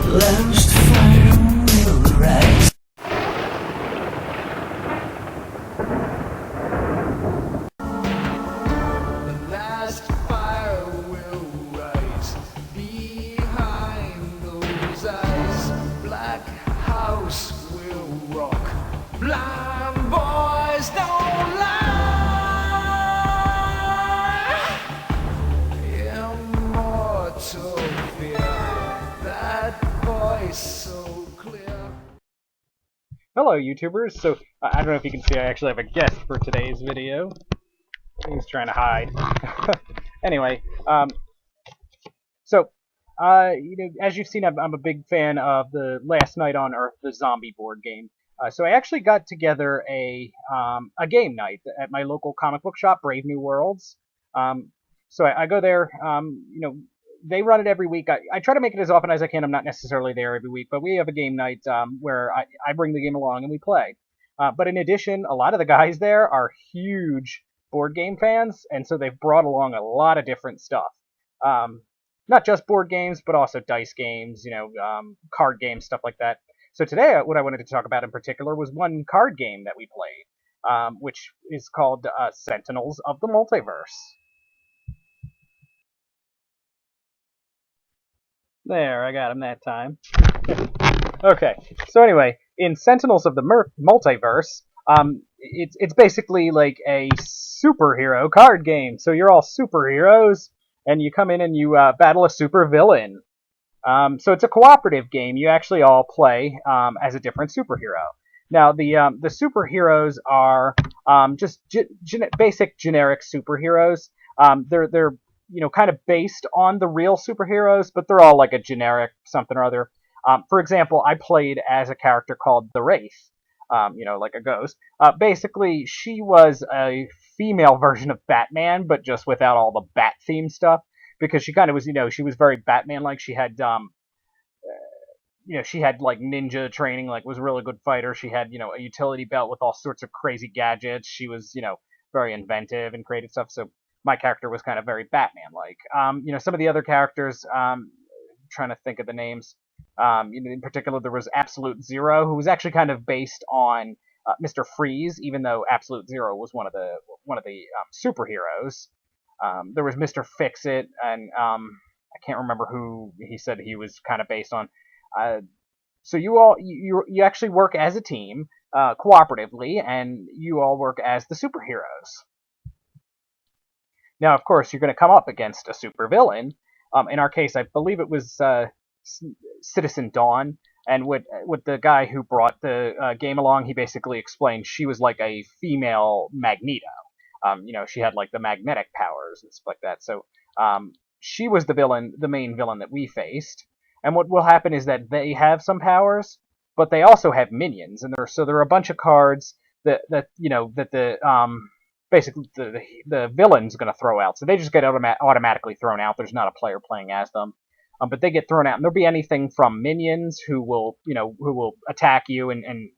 Last fire will rise. The last fire will rise behind those eyes. Black house will rock. Blind boys don't lie. Immortal fear. That voice so clear. Hello, YouTubers. So, I don't know if you can see, I actually have a guest for today's video. He's trying to hide. Anyway, as you've seen, I'm a big fan of the Last Night on Earth, the zombie board game. So I actually got together a game night at my local comic book shop, Brave New Worlds. So I go there. They run it every week. I try to make it as often as I can. I'm not necessarily there every week, but we have a game night where I bring the game along and we play. But in addition, a lot of the guys there are huge board game fans, and so they've brought along a lot of different stuff. Not just board games, but also dice games, card games, stuff like that. So today, what I wanted to talk about in particular was one card game that we played, which is called Sentinels of the Multiverse. There, I got him that time. Okay, so anyway, in Sentinels of the Multiverse, it's basically like a superhero card game. So you're all superheroes, and you come in and you battle a supervillain. So it's a cooperative game. You actually all play as a different superhero. Now, the superheroes are just basic generic superheroes. They're kind of based on the real superheroes, but they're all like a generic something or other. For example, I played as a character called the Wraith, like a ghost. Basically, she was a female version of Batman, but just without all the bat-themed stuff, because she kind of was, she was very Batman-like. She had, she had like ninja training, like was a really good fighter. She had, a utility belt with all sorts of crazy gadgets. She was, very inventive and creative stuff. So my character was kind of very Batman-like. Some of the other characters, trying to think of the names. In particular, there was Absolute Zero, who was actually kind of based on Mr. Freeze, even though Absolute Zero was one of the superheroes. There was Mr. Fix-It, and I can't remember who he said he was kind of based on. So you actually work as a team, cooperatively, and you all work as the superheroes. Now, of course, you're going to come up against a supervillain. In our case, I believe it was Citizen Dawn, and with the guy who brought the game along, he basically explained she was like a female Magneto. She had like the magnetic powers and stuff like that. So she was the main villain that we faced. And what will happen is that they have some powers, but they also have minions, and there are a bunch of cards that basically the villain's going to throw out. So they just get automatically thrown out. There's not a player playing as them. But they get thrown out, and there'll be anything from minions who will attack you and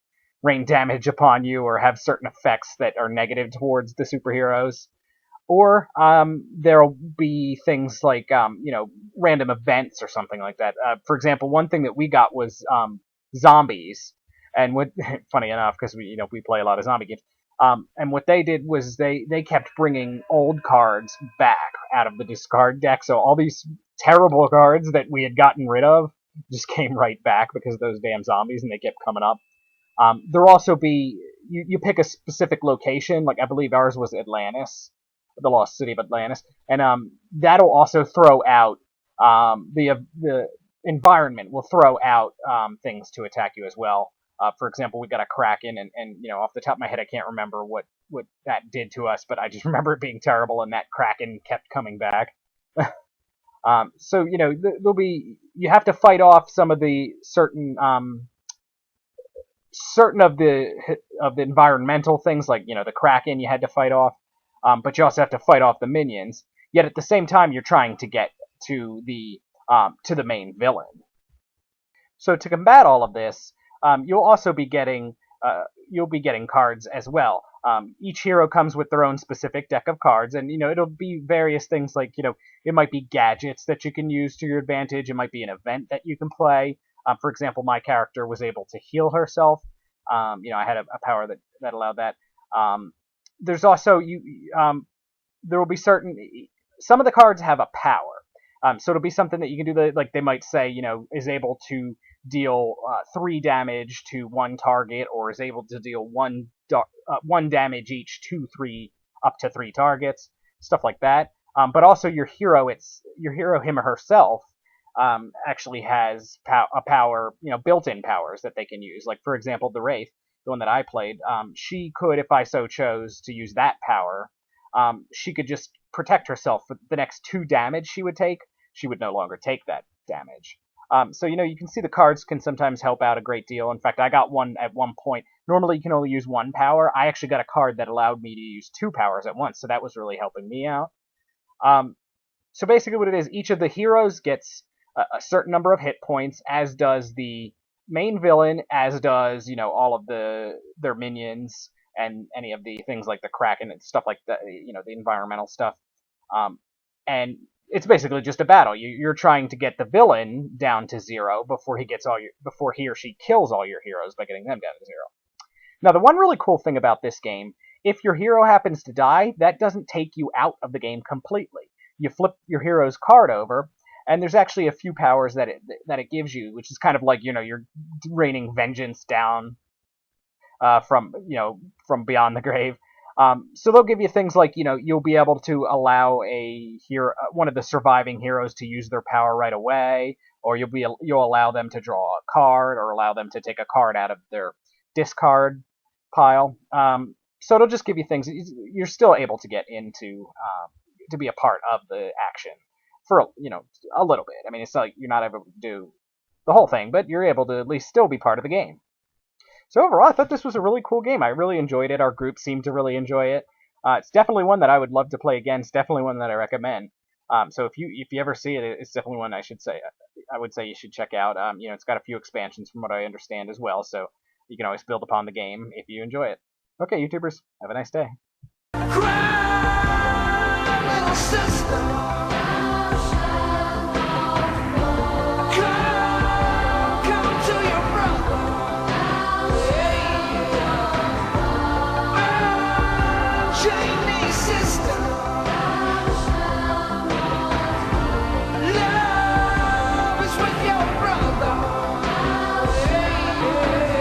rain damage upon you, or have certain effects that are negative towards the superheroes. Or there'll be things like random events or something like that. For example, one thing that we got was zombies, and funny enough, because we play a lot of zombie games. And what they did was they kept bringing old cards back out of the discard deck. So all these terrible cards that we had gotten rid of just came right back because of those damn zombies, and they kept coming up. There'll also be, you pick a specific location, like I believe ours was Atlantis, the lost city of Atlantis, and that'll also throw out, the environment will throw out things to attack you as well. For example, we got a Kraken, and off the top of my head, I can't remember what that did to us, but I just remember it being terrible, and that Kraken kept coming back. So there'll be, you have to fight off some of the certain of the environmental things, like the Kraken you had to fight off, but you also have to fight off the minions. Yet at the same time, you're trying to get to the main villain. So to combat all of this, you'll also be getting cards as well. Each hero comes with their own specific deck of cards, and it'll be various things like it might be gadgets that you can use to your advantage. It might be an event that you can play. For example, my character was able to heal herself. I had a power that allowed that. There's also there will be some of the cards have a power. So it'll be something that you can do that, like they might say, is able to deal 3 damage to one target, or is able to deal one damage each to up to 3 targets, stuff like that. But also your hero, him or herself, actually has a power, built-in powers that they can use. Like for example, the Wraith, the one that I played, she could, if I so chose to use that power, she could just protect herself for the next 2 damage she would take. She would no longer take that damage. So you can see the cards can sometimes help out a great deal. In fact, I got one at one point. Normally you can only use 1 power. I actually got a card that allowed me to use 2 powers at once, so that was really helping me out. So basically what it is, each of the heroes gets a certain number of hit points, as does the main villain, as does, all of their minions, and any of the things like the Kraken and stuff like that, the environmental stuff. And it's basically just a battle. You're trying to get the villain down to 0 before he or she kills all your heroes by getting them down to 0. Now, the one really cool thing about this game, if your hero happens to die, that doesn't take you out of the game completely. You flip your hero's card over, and there's actually a few powers that it gives you, which is kind of like, you're raining vengeance down from beyond the grave. So they'll give you things like, you'll be able to allow one of the surviving heroes to use their power right away, or you'll allow them to draw a card, or allow them to take a card out of their discard pile. So it'll just give you things. You're still able to get into to be a part of the action for a little bit. I mean, it's not like you're not able to do the whole thing, but you're able to at least still be part of the game. So overall, I thought this was a really cool game. I really enjoyed it. Our group seemed to really enjoy it. It's definitely one that I would love to play again. It's definitely one that I recommend. So if you ever see it, it's definitely one I would say you should check out. It's got a few expansions from what I understand as well, so you can always build upon the game if you enjoy it. Okay, YouTubers, have a nice day. Cry, little sister. Change